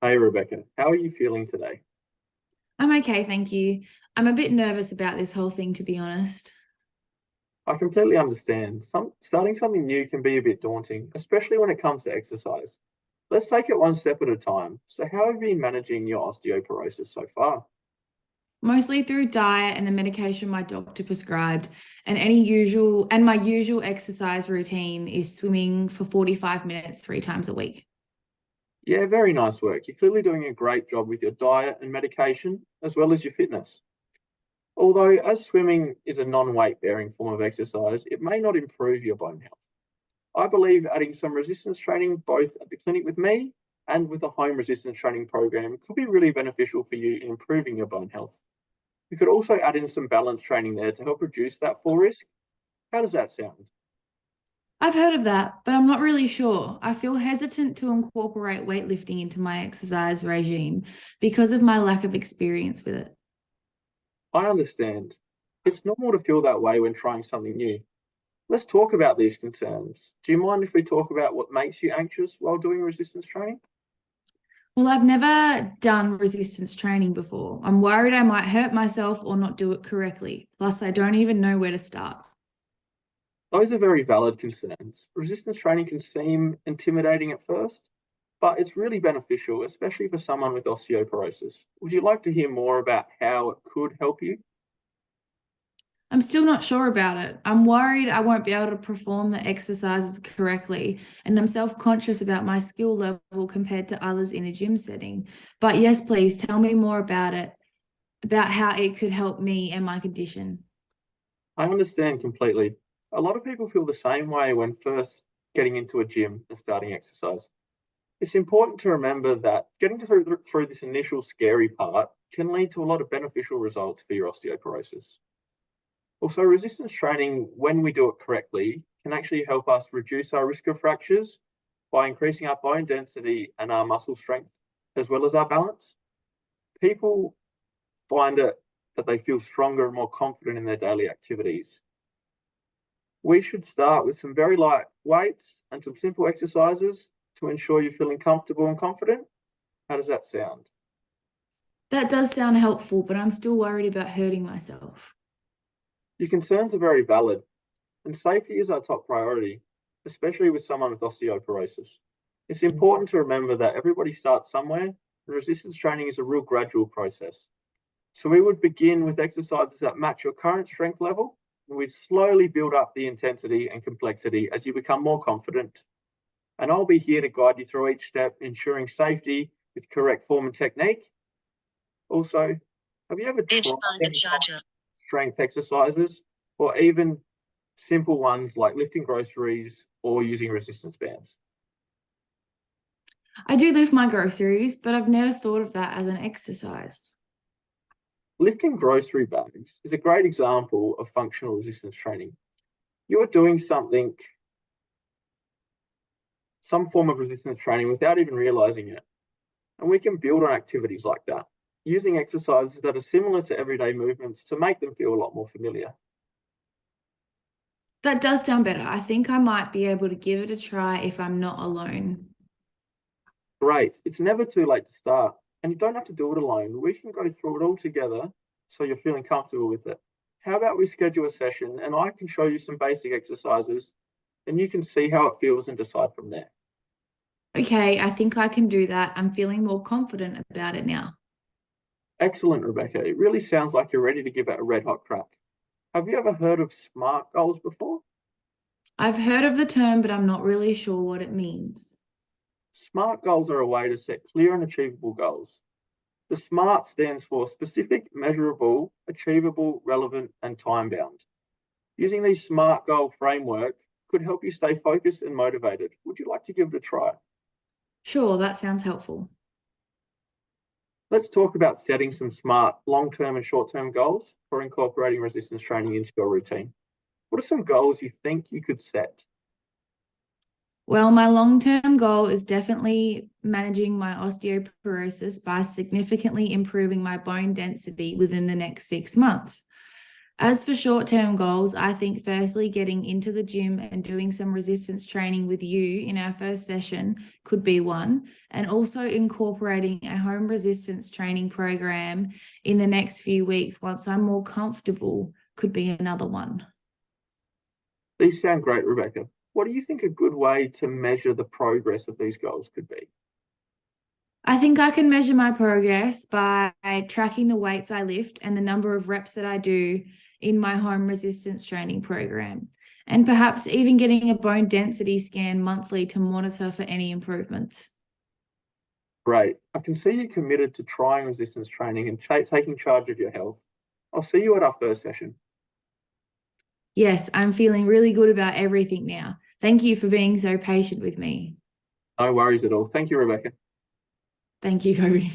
Hey Rebecca, how are you feeling today? I'm okay, thank you. I'm a bit nervous about this whole thing, to be honest. I completely understand. Starting something new can be a bit daunting, especially when it comes to exercise. Let's take it one step at a time. So, how have you been managing your osteoporosis so far? Mostly through diet and the medication my doctor prescribed, and my usual exercise routine is swimming for 45 minutes 3 times a week. Yeah, very nice work. You're clearly doing a great job with your diet and medication, as well as your fitness. Although, as swimming is a non weight bearing form of exercise, it may not improve your bone health. I believe adding some resistance training both at the clinic with me and with a home resistance training program could be really beneficial for you in improving your bone health. You could also add in some balance training there to help reduce that fall risk. How does that sound? I've heard of that, but I'm not really sure. I feel hesitant to incorporate weightlifting into my exercise regime because of my lack of experience with it. I understand. It's normal to feel that way when trying something new. Let's talk about these concerns. Do you mind if we talk about what makes you anxious while doing resistance training? Well, I've never done resistance training before. I'm worried I might hurt myself or not do it correctly. Plus, I don't even know where to start. Those are very valid concerns. Resistance training can seem intimidating at first, but it's really beneficial, especially for someone with osteoporosis. Would you like to hear more about how it could help you? I'm still not sure about it. I'm worried I won't be able to perform the exercises correctly, and I'm self conscious about my skill level compared to others in a gym setting. But yes, please tell me more about it, about how it could help me and my condition. I understand completely. A lot of people feel the same way when first getting into a gym and starting exercise. It's important to remember that getting through this initial scary part can lead to a lot of beneficial results for your osteoporosis. Also, resistance training, when we do it correctly, can actually help us reduce our risk of fractures by increasing our bone density and our muscle strength, as well as our balance. People find it that they feel stronger and more confident in their daily activities. We should start with some very light weights and some simple exercises to ensure you're feeling comfortable and confident. How does that sound? That does sound helpful, but I'm still worried about hurting myself. Your concerns are very valid, and safety is our top priority, especially with someone with osteoporosis. It's important to remember that everybody starts somewhere, and resistance training is a real gradual process. So we would begin with exercises that match your current strength level, and we'd slowly build up the intensity and complexity as you become more confident. And I'll be here to guide you through each step, ensuring safety with correct form and technique. Also, have you ever Did tried you find a any charger? strength exercises or even simple ones like lifting groceries or using resistance bands? I do lift my groceries, but I've never thought of that as an exercise. Lifting grocery bags is a great example of functional resistance training. You're doing some form of resistance training without even realizing it. And we can build on activities like that, using exercises that are similar to everyday movements to make them feel a lot more familiar. That does sound better. I think I might be able to give it a try if I'm not alone. Great. It's never too late to start. And you don't have to do it alone. We can go through it all together so you're feeling comfortable with it. How about we schedule a session and I can show you some basic exercises and you can see how it feels and decide from there. Okay, I think I can do that. I'm feeling more confident about it now. Excellent, Rebecca. It really sounds like you're ready to give it a red hot crack. Have you ever heard of SMART goals before? I've heard of the term, but I'm not really sure what it means. SMART goals are a way to set clear and achievable goals. The SMART stands for specific, measurable, achievable, relevant, and time bound. Using these SMART goal framework could help you stay focused and motivated. Would you like to give it a try? Sure, that sounds helpful. Let's talk about setting some SMART long-term and short-term goals for incorporating resistance training into your routine. What are some goals you think you could set? Well, my long-term goal is definitely managing my osteoporosis by significantly improving my bone density within the next 6 months. As for short-term goals, I think firstly getting into the gym and doing some resistance training with you in our first session could be one, and also incorporating a home resistance training program in the next few weeks once I'm more comfortable could be another one. These sound great, Rebecca. What do you think a good way to measure the progress of these goals could be? I think I can measure my progress by tracking the weights I lift and the number of reps that I do in my home resistance training program, and perhaps even getting a bone density scan monthly to monitor for any improvements. Great. I can see you're committed to trying resistance training and taking charge of your health. I'll see you at our first session. Yes, I'm feeling really good about everything now. Thank you for being so patient with me. No worries at all. Thank you, Rebecca. Thank you, Kobe.